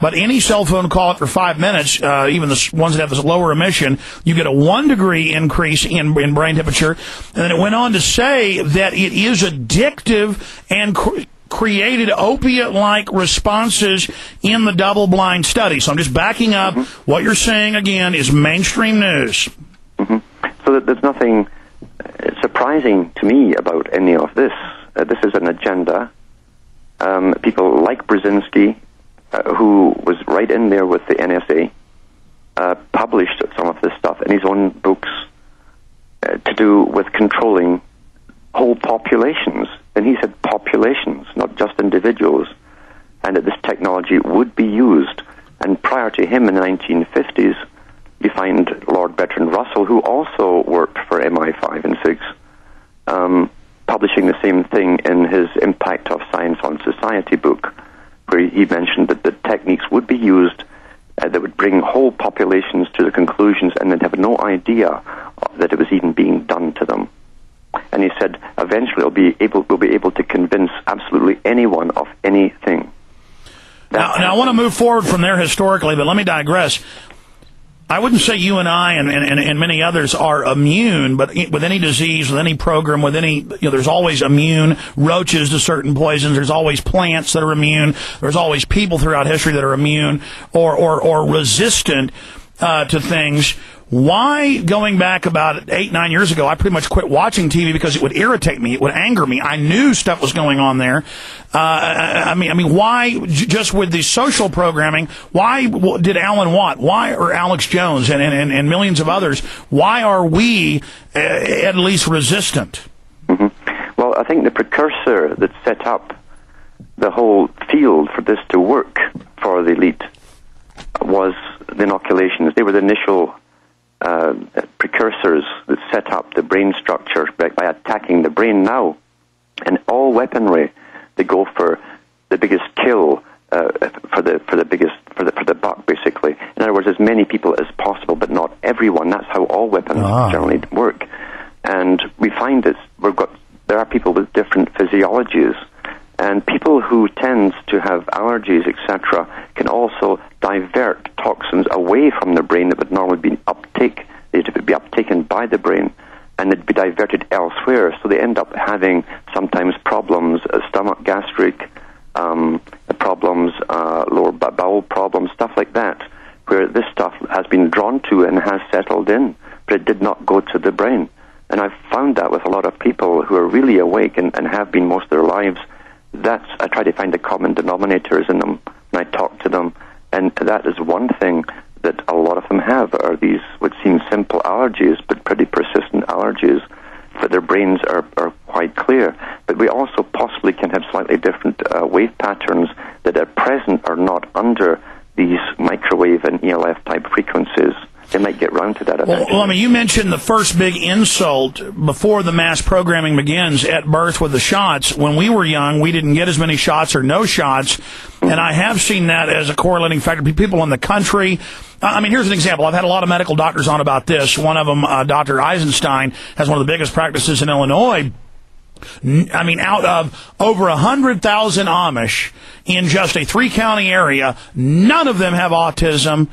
but any cell phone call after 5 minutes, even the ones that have this lower emission, you get a 1 degree increase in brain temperature. And then it went on to say that it is addictive and created opiate-like responses in the double-blind study. So I'm just backing up. What you're saying, again, is mainstream news. So there's nothing surprising to me about any of this. This is an agenda. People like Brzezinski, who was right in there with the NSA, published some of this stuff in his own books to do with controlling whole populations. And he said populations, not just individuals, and that this technology would be used. And prior to him in the 1950s, you find Lord Bertrand Russell, who also worked for MI5 and 6, publishing the same thing in his Impact of Science on Society book, where he mentioned that the techniques would be used that would bring whole populations to the conclusions and then have no idea that it was even being done to them. And he said, eventually we'll be able to convince absolutely anyone of anything. Now, I want to move forward from there historically, but let me digress. I wouldn't say you and I and many others are immune, but with any disease, with any program, with any, there's always immune roaches to certain poisons. There's always plants that are immune. There's always people throughout history that are immune or resistant to things. Why, going back about 8-9 years ago, I pretty much quit watching TV because it would irritate me, it would anger me. I knew stuff was going on there. I mean, why, just with the social programming, why did Alan Watt, or Alex Jones and millions of others, why are we at least resistant? Well, I think the precursor that set up the whole field for this to work for the elite was the inoculations. They were the initial precursors that set up the brain structure by attacking the brain. Now, in all weaponry, they go for the biggest kill for the buck, basically. In other words, as many people as possible, but not everyone. That's how all weapons generally work. And we find that there are people with different physiologies. And people who tend to have allergies, etc., can also divert toxins away from the brain that would normally be uptaken by the brain, and they'd be diverted elsewhere. So they end up having sometimes problems, stomach, gastric problems, lower bowel problems, stuff like that, where this stuff has been drawn to and has settled in, but it did not go to the brain. And I've found that with a lot of people who are really awake and have been most of their lives. I try to find the common denominators in them when I talk to them, and that is one thing that a lot of them have, are these what seem simple allergies, but pretty persistent allergies, but their brains are quite clear. But we also possibly can have slightly different wave patterns that at present are not under these microwave and ELF type frequencies. They might get round to that eventually. Well, I mean, you mentioned the first big insult before the mass programming begins at birth with the shots. When we were young, we didn't get as many shots or no shots, and I have seen that as a correlating factor. People in the country, I mean, here's an example. I've had a lot of medical doctors on about this. One of them, Dr. Eisenstein, has one of the biggest practices in Illinois. I mean, out of over 100,000 Amish in just a 3-county area, none of them have autism.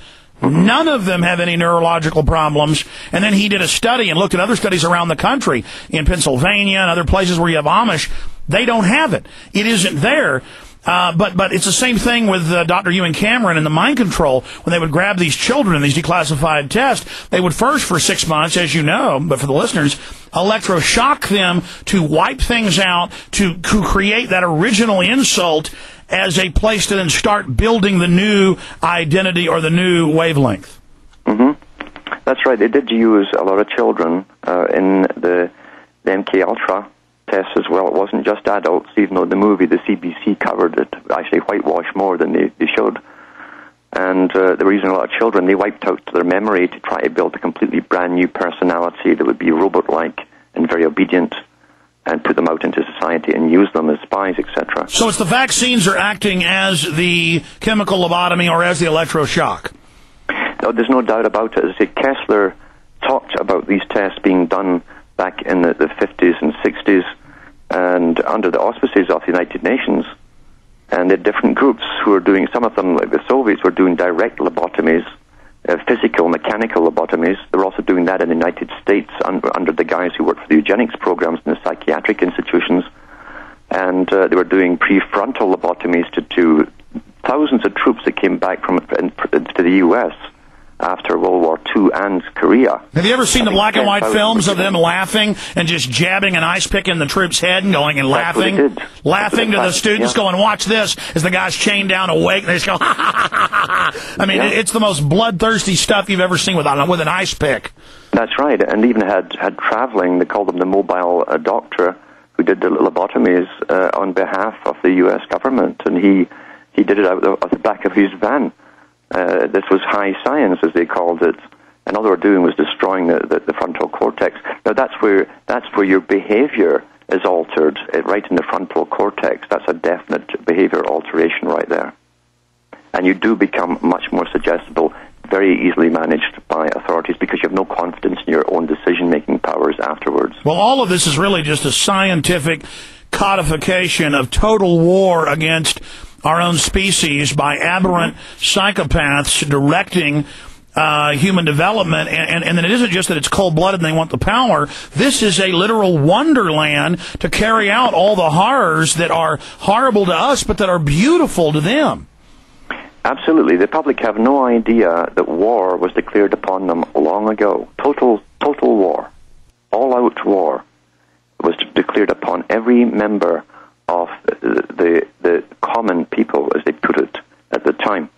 None of them have any neurological problems. And then he did a study and looked at other studies around the country, in Pennsylvania and other places where you have Amish. They don't have it. It isn't there. But it's the same thing with Dr. Ewan Cameron and the mind control. When they would grab these children in these declassified tests, they would first, for 6 months, as you know, but for the listeners, electroshock them to wipe things out, to create that original insult as a place to then start building the new identity or the new wavelength. That's right. They did use a lot of children in the MK Ultra tests as well. It wasn't just adults, even though the movie, the CBC, covered it, actually whitewashed more than they should. And they were using a lot of children. They wiped out their memory to try to build a completely brand new personality that would be robot-like and very obedient, and put them out into society and use them as spies, etc. So it's the vaccines are acting as the chemical lobotomy or as the electroshock? No, there's no doubt about it. As I say, Kessler talked about these tests being done back in the 50s and 60s and under the auspices of the United Nations. And there are different groups who are doing, some of them, like the Soviets, were doing direct lobotomies, physical, mechanical lobotomies. They were also doing that in the United States under the guys who worked for the eugenics programs in the psychiatric institutions. And they were doing prefrontal lobotomies to thousands of troops that came back to the U.S. after World War II and Korea. Have you ever seen the black and white films of them laughing and just jabbing an ice pick in the troop's head and going and laughing? Laughing to the students, going, watch this, as the guy's chained down awake, and they just go, ha, ha, ha, ha, ha. I mean, it's the most bloodthirsty stuff you've ever seen with an ice pick. That's right, and even had traveling, they called them the mobile doctor, who did the lobotomies on behalf of the U.S. government, and he did it out of the back of his van. This was high science, as they called it, and all they were doing was destroying the frontal cortex. Now that's where your behavior is altered, right in the frontal cortex. That's a definite behavior alteration right there, and you do become much more suggestible, very easily managed by authorities, because you have no confidence in your own decision-making powers afterwards. Well, all of this is really just a scientific codification of total war against our own species by aberrant psychopaths directing human development, and then it isn't just that it's cold-blooded and they want the power. This is a literal wonderland to carry out all the horrors that are horrible to us, but that are beautiful to them. Absolutely. The public have no idea that war was declared upon them long ago. Total war. All-out war was declared upon every member of the common people, as they put it at the time.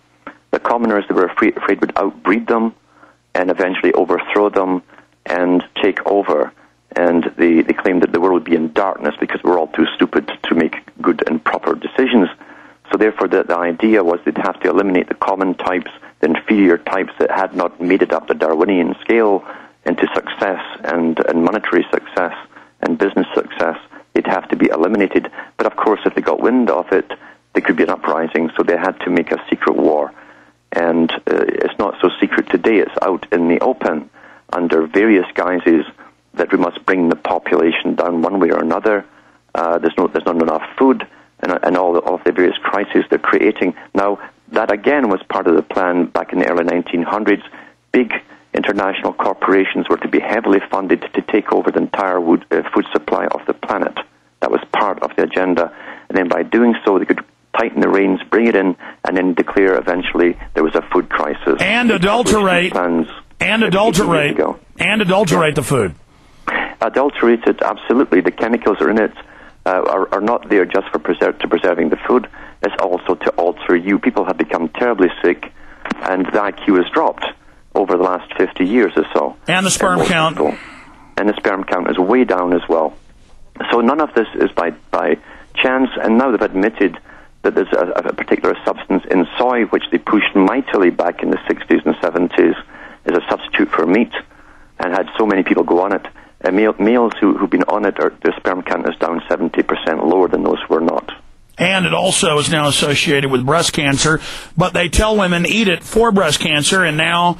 The commoners, they were afraid would outbreed them and eventually overthrow them and take over. And they claimed that the world would be in darkness because we're all too stupid to make good and proper decisions. So therefore the idea was they'd have to eliminate the common types, the inferior types that had not made it up the Darwinian scale into success and monetary success and business success. They'd have to be eliminated. But of course, if they got wind of it, there could be an uprising, so they had to make a secret war. And it's not so secret today. It's out in the open under various guises that we must bring the population down one way or another. There's not enough food, and all of the various crises they're creating. Now, that again was part of the plan back in the early 1900s. Big international corporations were to be heavily funded to take over the entire food supply of the planet. That was part of the agenda. And then by doing so, they could tighten the reins, bring it in, and then declare eventually there was a food crisis. And adulterate the food. Adulterate it, absolutely. The chemicals are in it. Are not there just for preserving the food. It's also to alter you. People have become terribly sick, and the IQ has dropped over the last 50 years or so. And the sperm count. And the sperm count is way down as well. So none of this is by chance, and now they've admitted that there's a particular substance in soy which they pushed mightily back in the 60s and 70s as a substitute for meat, and had so many people go on it. Males who've been on it, their sperm count is down 70% lower than those who are not. And it also is now associated with breast cancer, but they tell women eat it for breast cancer, and now,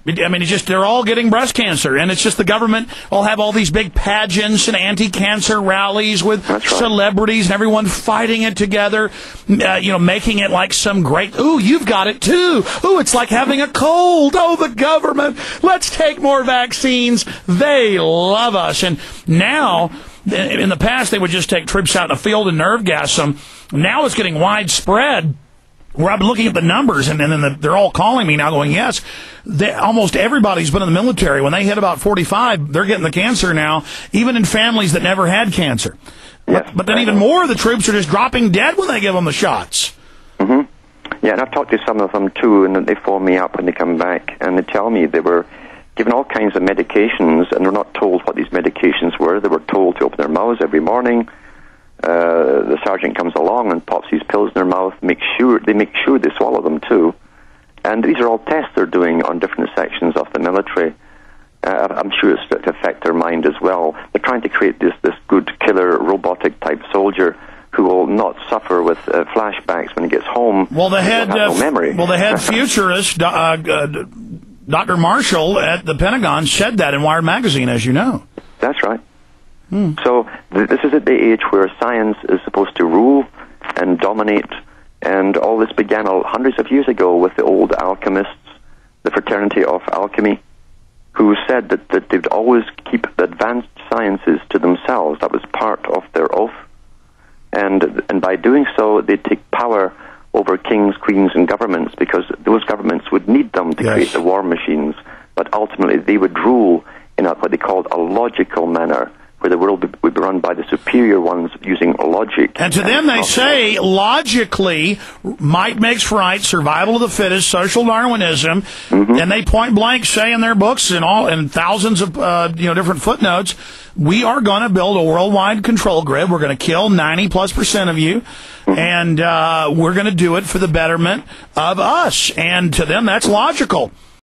I mean, they're all getting breast cancer, and it's just the government will have all these big pageants and anti-cancer rallies with celebrities and everyone fighting it together, making it like some great, ooh, you've got it too. Ooh, it's like having a cold. Oh, the government, let's take more vaccines. They love us. And now, in the past, they would just take troops out in a field and nerve gas them. Now it's getting widespread, where I've been looking at the numbers, and then they're all calling me now going, yes, almost everybody's been in the military. When they hit about 45, they're getting the cancer now, even in families that never had cancer. Yes, but then even more of the troops are just dropping dead when they give them the shots. Mm-hmm. Yeah, and I've talked to some of them, too, and they phone me up when they come back, and they tell me they were given all kinds of medications, and they're not told what these medications were. They were told to open their mouths every morning. The sergeant comes along and pops these pills in their mouth, they make sure they swallow them too. And these are all tests they're doing on different sections of the military. I'm sure it's to affect their mind as well. They're trying to create this good killer robotic type soldier who will not suffer with flashbacks when he gets home. Well, the head memory. Well, the head futurist, Dr. Marshall at the Pentagon, said that in Wired magazine, as you know. That's right. So this is at the age where science is supposed to rule, and dominate. And all this began hundreds of years ago with the old alchemists, the Fraternity of Alchemy, who said that they'd always keep the advanced sciences to themselves. That was part of their oath. And by doing so, they'd take power over kings, queens, and governments, because those governments would need them to create the war machines. But ultimately, they would rule in what they called a logical manner, where the world would be run by the superior ones using logic. And to them, they say, logically, might makes right, survival of the fittest, social Darwinism, and they point blank say in their books and thousands of different footnotes, we are going to build a worldwide control grid. We're going to kill 90+% of you, and we're going to do it for the betterment of us. And to them, that's logical.